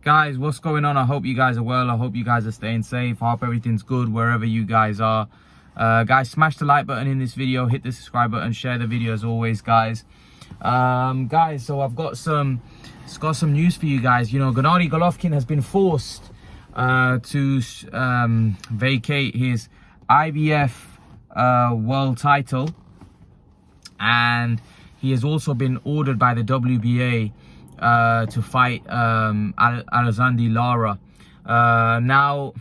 Guys, what's going on? I hope you guys are well. I hope you guys are staying safe. I hope everything's good wherever you guys are. Guys, smash the like button in this video, hit the subscribe button, share the video as always, guys. Guys, so I've got some news for you guys. You know, Gennady Golovkin has been forced to vacate his IBF world title, and he has also been ordered by the WBA to fight Lara. Now,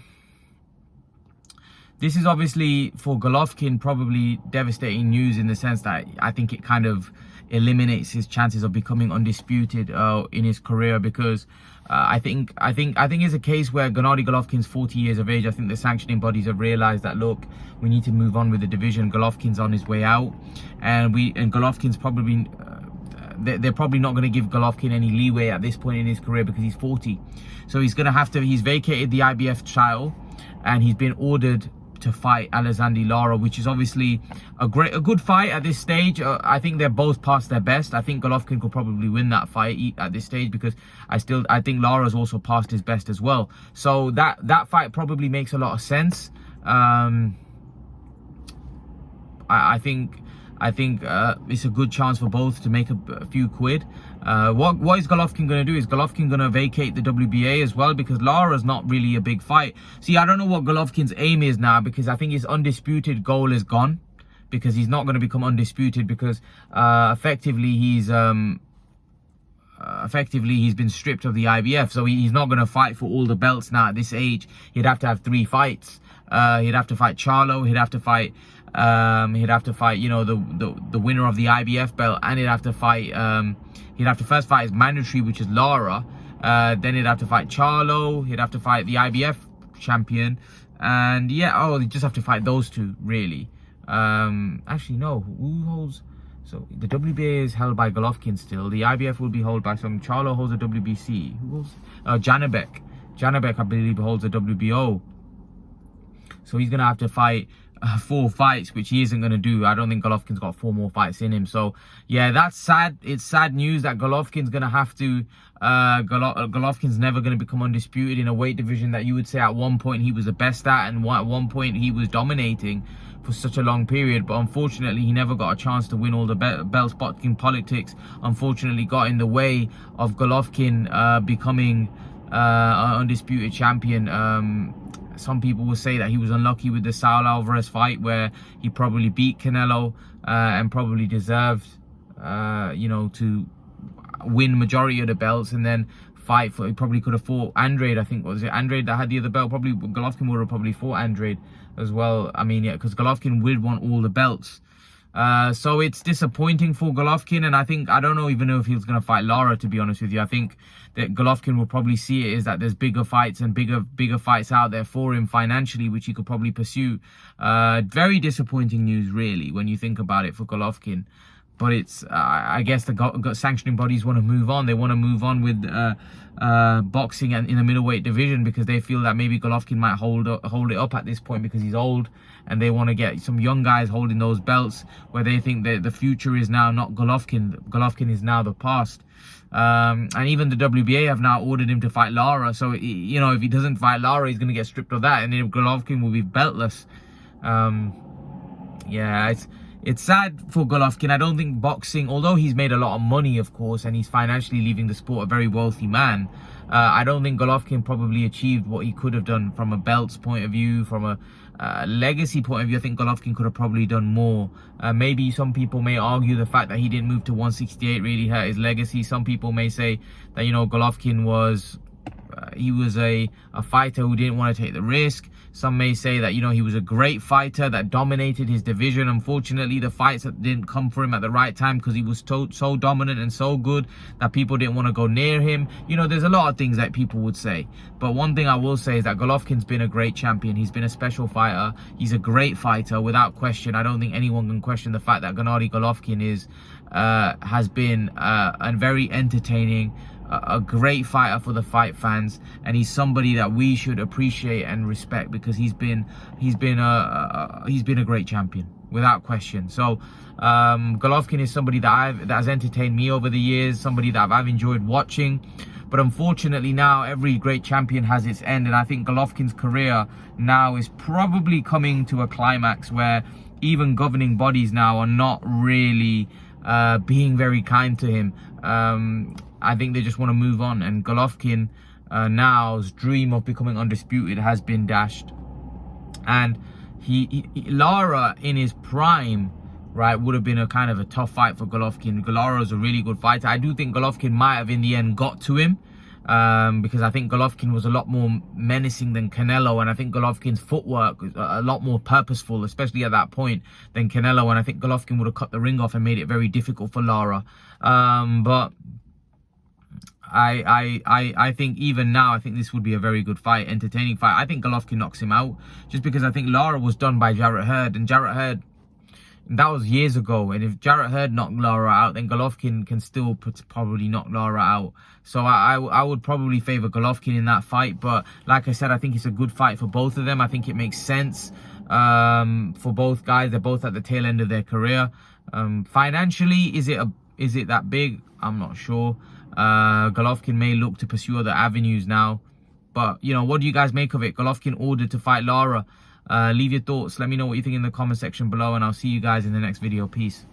this is obviously for Golovkin probably devastating news in the sense that I think it kind of eliminates his chances of becoming undisputed in his career, because I think it's a case where Gennady Golovkin's 40 years of age. I think the sanctioning bodies have realized that, look, we need to move on with the division. Golovkin's on his way out, and Golovkin's probably they're probably not going to give Golovkin any leeway at this point in his career because he's 40. So he's going to have to, he's vacated the IBF title and he's been ordered to fight Lara, which is obviously a good fight at this stage. I think they're both past their best. I think Golovkin could probably win that fight at this stage, because I think Lara's also past his best as well. So that fight probably makes a lot of sense. I think it's a good chance for both to make a few quid. What is Golovkin going to do? Is Golovkin going to vacate the WBA as well? Because Lara's not really a big fight. See, I don't know what Golovkin's aim is now, because I think his undisputed goal is gone, because he's not going to become undisputed, because effectively he's been stripped of the IBF. So he's not going to fight for all the belts now at this age. He'd have to have 3 fights. He'd have to fight Charlo. He'd have to fight you know, the winner of the IBF belt, and he'd have to fight he'd have to first fight his mandatory, which is Lara. Then he'd have to fight Charlo. He'd have to fight the IBF champion, and yeah, he'd just have to fight those two really. Actually no, who holds? So the WBA is held by Golovkin still. The IBF will be held by Charlo holds a WBC. Who holds? Janabek, I believe, holds a WBO. So he's gonna have to fight 4 fights, which he isn't going to do. I don't think Golovkin's got 4 more fights in him. So yeah, that's sad. It's sad news that Golovkin's going to have to Golovkin's never going to become undisputed in a weight division that you would say at one point he was the best at, and at one point he was dominating for such a long period. But unfortunately he never got a chance to win all the belts. Boxing politics unfortunately got in the way of Golovkin becoming an undisputed champion. Some people will say that he was unlucky with the Saul Alvarez fight, where he probably beat Canelo and probably deserved, you know, to win majority of the belts, and then fight for. He probably could have fought Andrade. I think, was it Andrade that had the other belt? Probably Golovkin would have probably fought Andrade as well. I mean, yeah, because Golovkin would want all the belts. So it's disappointing for Golovkin, and I don't know even if he was going to fight Lara, to be honest with you. I think that Golovkin will probably see it is that there's bigger fights and bigger fights out there for him financially, which he could probably pursue. Very disappointing news really when you think about it for Golovkin. But it's I guess the sanctioning bodies want to move on. They want to move on with boxing in the middleweight division, because they feel that maybe Golovkin might hold it up at this point because he's old, and they want to get some young guys holding those belts, where they think that the future is now not Golovkin. Golovkin is now the past. And even the WBA have now ordered him to fight Lara. So, you know, if he doesn't fight Lara, he's going to get stripped of that, and then Golovkin will be beltless. Yeah, it's sad for Golovkin. I don't think boxing, although he's made a lot of money, of course, and he's financially leaving the sport a very wealthy man, I don't think Golovkin probably achieved what he could have done from a belts point of view, from a legacy point of view. I think Golovkin could have probably done more. Maybe some people may argue the fact that he didn't move to 168 really hurt his legacy. Some people may say that, you know, Golovkin was he was a fighter who didn't want to take the risk. Some may say that, you know, he was a great fighter that dominated his division. Unfortunately, the fights didn't come for him at the right time, because he was so dominant and so good that people didn't want to go near him. You know, there's a lot of things that people would say. But one thing I will say is that Golovkin's been a great champion. He's been a special fighter. He's a great fighter, without question. I don't think anyone can question the fact that Gennady Golovkin has been a very entertaining, a great fighter for the fight fans, and he's somebody that we should appreciate and respect, because he's been a great champion without question. So Golovkin is somebody that has entertained me over the years, somebody that I've enjoyed watching. But unfortunately now every great champion has its end, and I think Golovkin's career now is probably coming to a climax where even governing bodies now are not really being very kind to him. I think they just want to move on, and Golovkin now's dream of becoming undisputed has been dashed. And Lara in his prime, right, would have been a kind of a tough fight for Golovkin. Lara's a really good fighter. I do think Golovkin might have in the end got to him, because I think Golovkin was a lot more menacing than Canelo, and I think Golovkin's footwork was a lot more purposeful, especially at that point, than Canelo, and I think Golovkin would have cut the ring off and made it very difficult for Lara. But I think even now, I think this would be a very good fight, entertaining fight. I think Golovkin knocks him out, just because I think Lara was done by Jarrett Hurd, and Jarrett Hurd, that was years ago, and if Jarrett Hurd knocked Lara out, then Golovkin can still probably knock Lara out. So I would probably favour Golovkin in that fight, but like I said, I think it's a good fight for both of them. I think it makes sense for both guys. They're both at the tail end of their career. Financially, is it that big? I'm not sure. Golovkin may look to pursue other avenues now, but you know, what do you guys make of it? Golovkin ordered to fight Lara. Leave your thoughts, let me know what you think in the comment section below, and I'll see you guys in the next video. Peace.